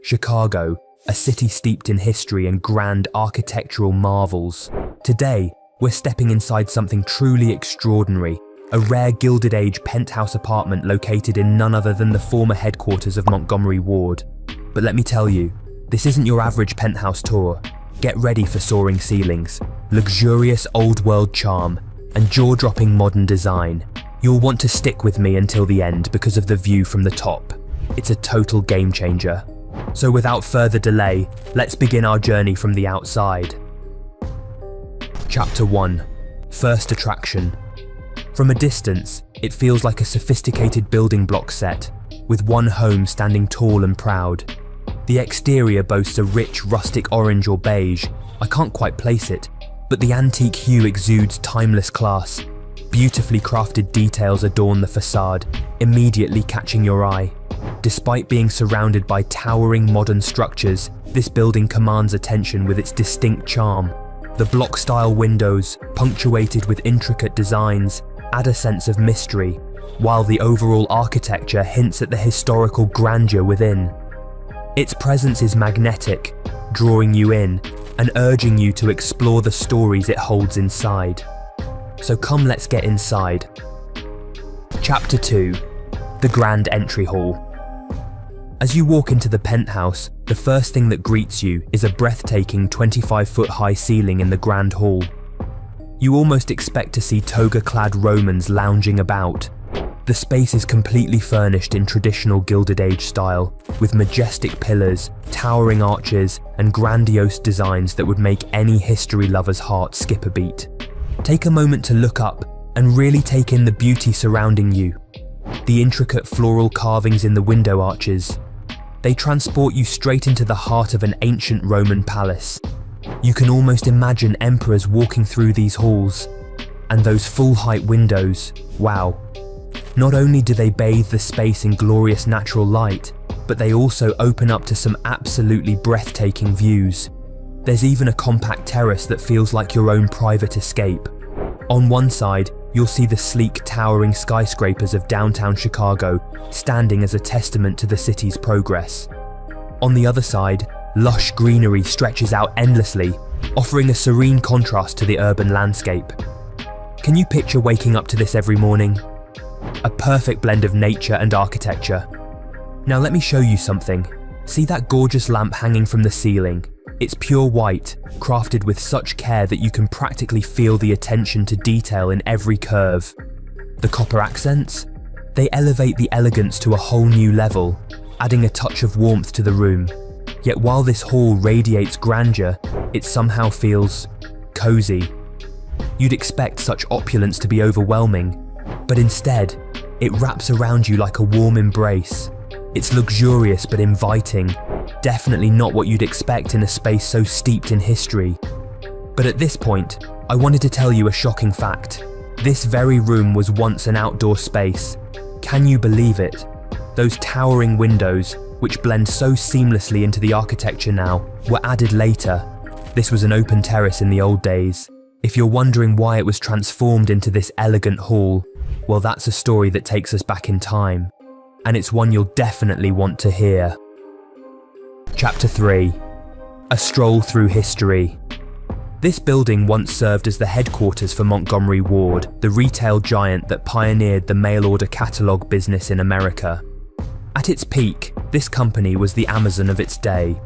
Chicago, a city steeped in history and grand architectural marvels. Today, we're stepping inside something truly extraordinary, a rare Gilded Age penthouse apartment located in none other than the former headquarters of Montgomery Ward. But let me tell you, this isn't your average penthouse tour. Get ready for soaring ceilings, luxurious old-world charm, and jaw-dropping modern design. You'll want to stick with me until the end because of the view from the top. It's a total game changer. So without further delay, let's begin our journey from the outside. Chapter 1. First attraction. From a distance, it feels like a sophisticated building block set, with one home standing tall and proud. The exterior boasts a rich rustic orange or beige. I can't quite place it, but the antique hue exudes timeless class. Beautifully crafted details adorn the facade, immediately catching your eye. Despite being surrounded by towering modern structures, this building commands attention with its distinct charm. The block-style windows, punctuated with intricate designs, add a sense of mystery, while the overall architecture hints at the historical grandeur within. Its presence is magnetic, drawing you in and urging you to explore the stories it holds inside. So come, let's get inside. Chapter 2. The Grand Entry Hall. As you walk into the penthouse, the first thing that greets you is a breathtaking 25-foot high ceiling in the Grand Hall. You almost expect to see toga-clad Romans lounging about. The space is completely furnished in traditional Gilded Age style, with majestic pillars, towering arches, and grandiose designs that would make any history lover's heart skip a beat. Take a moment to look up and really take in the beauty surrounding you. The intricate floral carvings in the window arches. They transport you straight into the heart of an ancient Roman palace. You can almost imagine emperors walking through these halls. And those full-height windows, wow. Not only do they bathe the space in glorious natural light, but they also open up to some absolutely breathtaking views. There's even a compact terrace that feels like your own private escape. On one side, you'll see the sleek, towering skyscrapers of downtown Chicago, standing as a testament to the city's progress. On the other side, lush greenery stretches out endlessly, offering a serene contrast to the urban landscape. Can you picture waking up to this every morning? A perfect blend of nature and architecture. Now let me show you something. See that gorgeous lamp hanging from the ceiling? It's pure white, crafted with such care that you can practically feel the attention to detail in every curve. The copper accents? They elevate the elegance to a whole new level, adding a touch of warmth to the room. Yet while this hall radiates grandeur, it somehow feels cozy. You'd expect such opulence to be overwhelming, but instead, it wraps around you like a warm embrace. It's luxurious but inviting, definitely not what you'd expect in a space so steeped in history. But at this point, I wanted to tell you a shocking fact. This very room was once an outdoor space. Can you believe it? Those towering windows, which blend so seamlessly into the architecture now, were added later. This was an open terrace in the old days. If you're wondering why it was transformed into this elegant hall, well, that's a story that takes us back in time. And it's one you'll definitely want to hear. Chapter 3. A Stroll Through History. This building once served as the headquarters for Montgomery Ward, the retail giant that pioneered the mail-order catalog business in America. At its peak, this company was the Amazon of its day.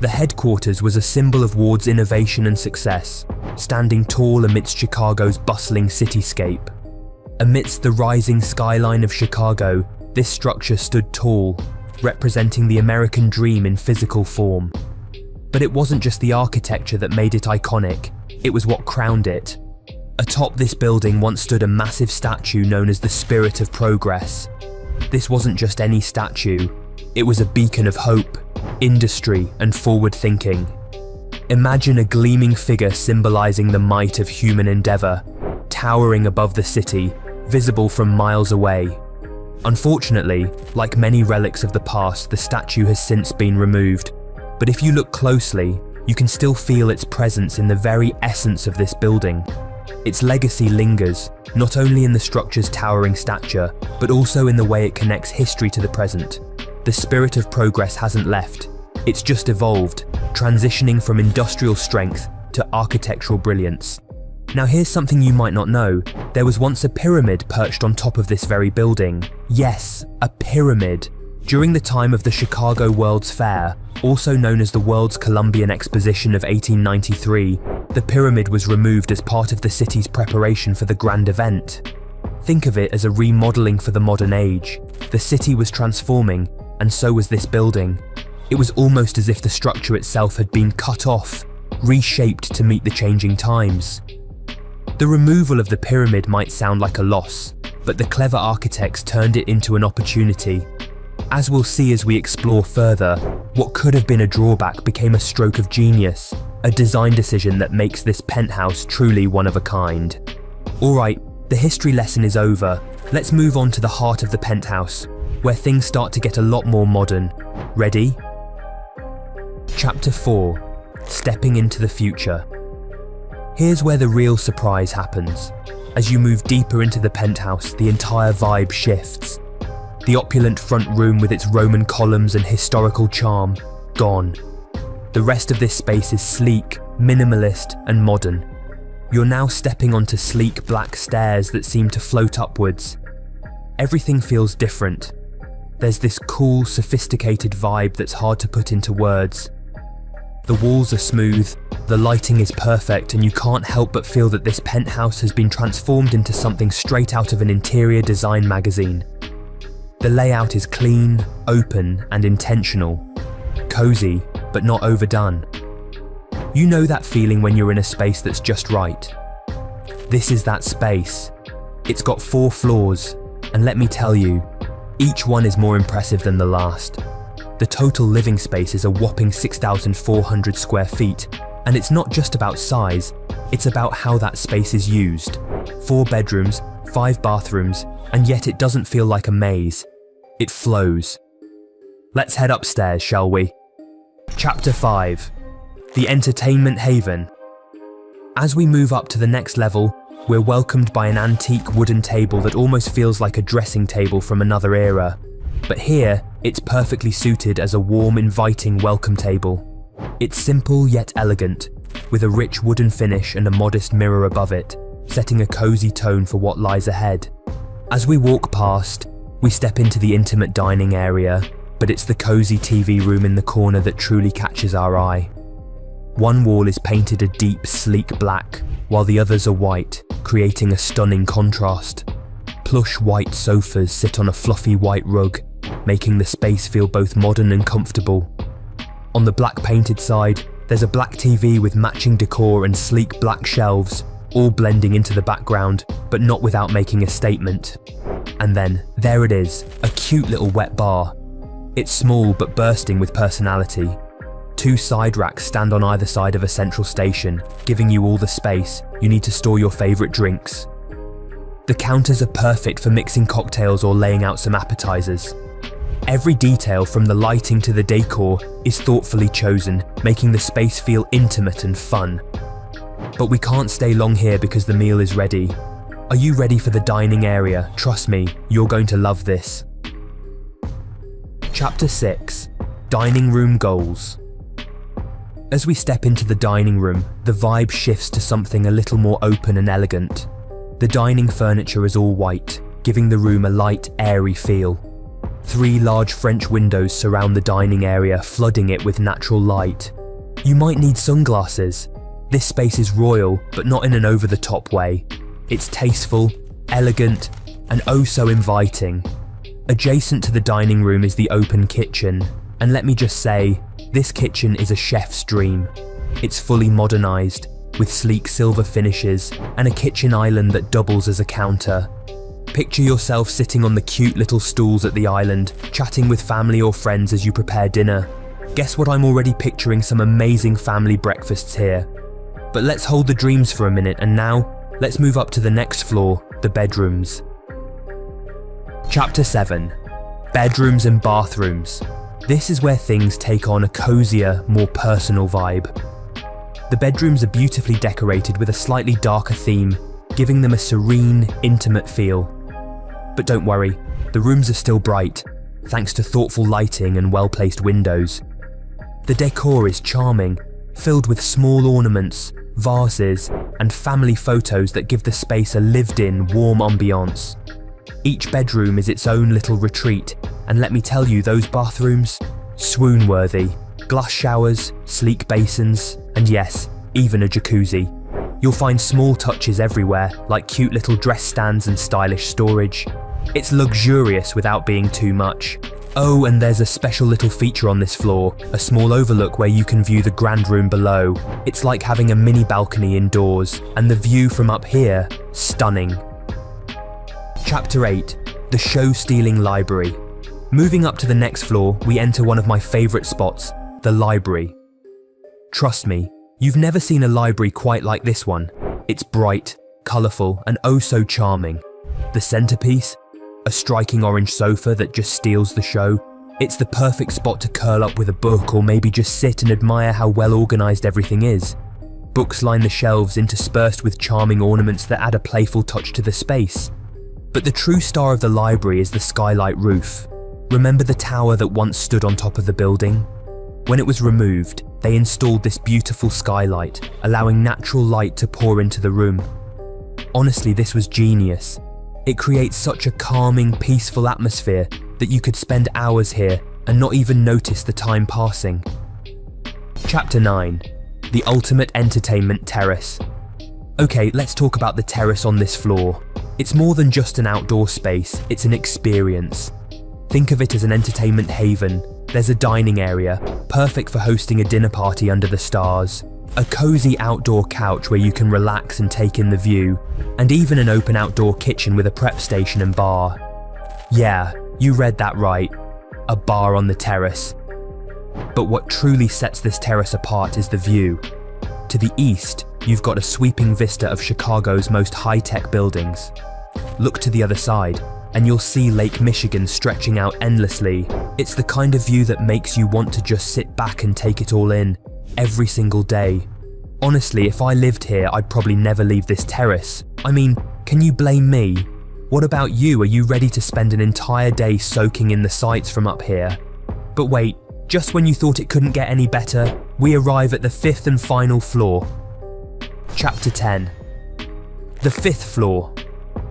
The headquarters was a symbol of Ward's innovation and success, standing tall amidst Chicago's bustling cityscape. Amidst the rising skyline of Chicago, this structure stood tall, representing the American dream in physical form. But it wasn't just the architecture that made it iconic, it was what crowned it. Atop this building once stood a massive statue known as the Spirit of Progress. This wasn't just any statue, it was a beacon of hope, industry, and forward thinking. Imagine a gleaming figure symbolizing the might of human endeavor, towering above the city, visible from miles away. Unfortunately, like many relics of the past, the statue has since been removed, but if you look closely, you can still feel its presence in the very essence of this building. Its legacy lingers, not only in the structure's towering stature, but also in the way it connects history to the present. The spirit of progress hasn't left, It's just evolved, transitioning from industrial strength to architectural brilliance. Now here's something you might not know. There was once a pyramid perched on top of this very building. Yes, a pyramid. During the time of the Chicago World's Fair, also known as the World's Columbian Exposition of 1893, the pyramid was removed as part of the city's preparation for the grand event. Think of it as a remodeling for the modern age. The city was transforming, and so was this building. It was almost as if the structure itself had been cut off, reshaped to meet the changing times. The removal of the pyramid might sound like a loss, but the clever architects turned it into an opportunity. As we'll see as we explore further, what could have been a drawback became a stroke of genius, a design decision that makes this penthouse truly one of a kind. Alright, the history lesson is over. Let's move on to the heart of the penthouse, where things start to get a lot more modern. Ready? Chapter 4. Stepping into the future. Here's where the real surprise happens. As you move deeper into the penthouse, the entire vibe shifts. The opulent front room with its Roman columns and historical charm, gone. The rest of this space is sleek, minimalist, and modern. You're now stepping onto sleek black stairs that seem to float upwards. Everything feels different. There's this cool, sophisticated vibe that's hard to put into words. The walls are smooth, the lighting is perfect, and you can't help but feel that this penthouse has been transformed into something straight out of an interior design magazine. The layout is clean, open, and intentional. Cozy, but not overdone. You know that feeling when you're in a space that's just right. This is that space. It's got 4 floors, and let me tell you, each one is more impressive than the last. The total living space is a whopping 6,400 square feet, and it's not just about size, it's about how that space is used. 4 bedrooms, 5 bathrooms, and yet it doesn't feel like a maze. It flows. Let's head upstairs, shall we? Chapter 5. The Entertainment Haven. As we move up to the next level, we're welcomed by an antique wooden table that almost feels like a dressing table from another era. But here, it's perfectly suited as a warm, inviting welcome table. It's simple yet elegant, with a rich wooden finish and a modest mirror above it, setting a cozy tone for what lies ahead. As we walk past, we step into the intimate dining area, but it's the cozy TV room in the corner that truly catches our eye. One wall is painted a deep, sleek black, while the others are white, creating a stunning contrast. Plush white sofas sit on a fluffy white rug, making the space feel both modern and comfortable. On the black painted side, there's a black TV with matching decor and sleek black shelves, all blending into the background, but not without making a statement. And then, there it is, a cute little wet bar. It's small but bursting with personality. 2 side racks stand on either side of a central station, giving you all the space you need to store your favourite drinks. The counters are perfect for mixing cocktails or laying out some appetizers. Every detail from the lighting to the decor is thoughtfully chosen, making the space feel intimate and fun. But we can't stay long here because the meal is ready. Are you ready for the dining area? Trust me, you're going to love this. Chapter 6. Dining Room Goals. As we step into the dining room, the vibe shifts to something a little more open and elegant. The dining furniture is all white, giving the room a light, airy feel. 3 large French windows surround the dining area, flooding it with natural light. You might need sunglasses. This space is royal, but not in an over-the-top way. It's tasteful, elegant, and oh so inviting. Adjacent to the dining room is the open kitchen, and let me just say, this kitchen is a chef's dream. It's fully modernised, with sleek silver finishes and a kitchen island that doubles as a counter. Picture yourself sitting on the cute little stools at the island, chatting with family or friends as you prepare dinner. Guess what, I'm already picturing some amazing family breakfasts here. But let's hold the dreams for a minute, and now, let's move up to the next floor, the bedrooms. Chapter 7. Bedrooms and bathrooms. This is where things take on a cozier, more personal vibe. The bedrooms are beautifully decorated with a slightly darker theme, giving them a serene, intimate feel. But don't worry, the rooms are still bright, thanks to thoughtful lighting and well-placed windows. The decor is charming, filled with small ornaments, vases, and family photos that give the space a lived-in, warm ambiance. Each bedroom is its own little retreat, and let me tell you, those bathrooms, swoon-worthy. Glass showers, sleek basins, and yes, even a jacuzzi. You'll find small touches everywhere, like cute little dress stands and stylish storage. It's luxurious without being too much. Oh, and there's a special little feature on this floor, a small overlook where you can view the grand room below. It's like having a mini balcony indoors, and the view from up here, stunning. Chapter 8, the show-stealing library. Moving up to the next floor, we enter one of my favourite spots, the library. Trust me, you've never seen a library quite like this one. It's bright, colourful, and oh so charming. The centrepiece? A striking orange sofa that just steals the show. It's the perfect spot to curl up with a book or maybe just sit and admire how well organised everything is. Books line the shelves interspersed with charming ornaments that add a playful touch to the space. But the true star of the library is the skylight roof. Remember the tower that once stood on top of the building? When it was removed, they installed this beautiful skylight, allowing natural light to pour into the room. Honestly, this was genius. It creates such a calming, peaceful atmosphere that you could spend hours here and not even notice the time passing. Chapter 9, the ultimate entertainment terrace. Okay, let's talk about the terrace on this floor. It's more than just an outdoor space, it's an experience. Think of it as an entertainment haven. There's a dining area, perfect for hosting a dinner party under the stars. A cozy outdoor couch where you can relax and take in the view, and even an open outdoor kitchen with a prep station and bar. Yeah, you read that right. A bar on the terrace. But what truly sets this terrace apart is the view. To the east, you've got a sweeping vista of Chicago's most high-tech buildings. Look to the other side, and you'll see Lake Michigan stretching out endlessly. It's the kind of view that makes you want to just sit back and take it all in. Every single day. Honestly, if I lived here, I'd probably never leave this terrace. I mean, can you blame me? What about you? Are you ready to spend an entire day soaking in the sights from up here? But wait, just when you thought it couldn't get any better, we arrive at the fifth and final floor. Chapter 10. The fifth floor.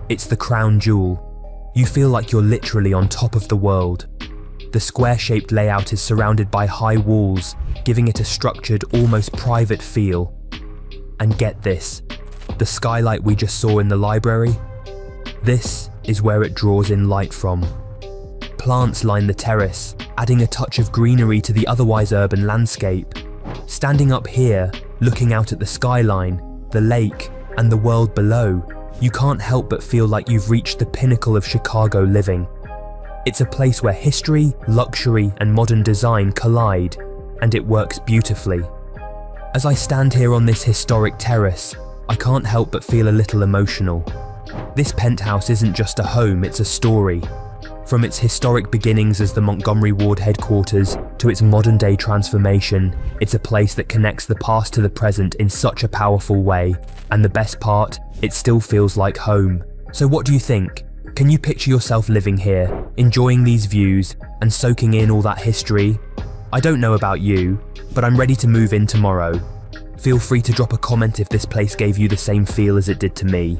It's the crown jewel. You feel like you're literally on top of the world. The square-shaped layout is surrounded by high walls, giving it a structured, almost private feel. And get this, the skylight we just saw in the library? This is where it draws in light from. Plants line the terrace, adding a touch of greenery to the otherwise urban landscape. Standing up here, looking out at the skyline, the lake, and the world below, you can't help but feel like you've reached the pinnacle of Chicago living. It's a place where history, luxury, and modern design collide, and it works beautifully. As I stand here on this historic terrace, I can't help but feel a little emotional. This penthouse isn't just a home, it's a story. From its historic beginnings as the Montgomery Ward headquarters to its modern-day transformation, it's a place that connects the past to the present in such a powerful way. And the best part, it still feels like home. So what do you think? Can you picture yourself living here, enjoying these views, and soaking in all that history? I don't know about you, but I'm ready to move in tomorrow. Feel free to drop a comment if this place gave you the same feel as it did to me.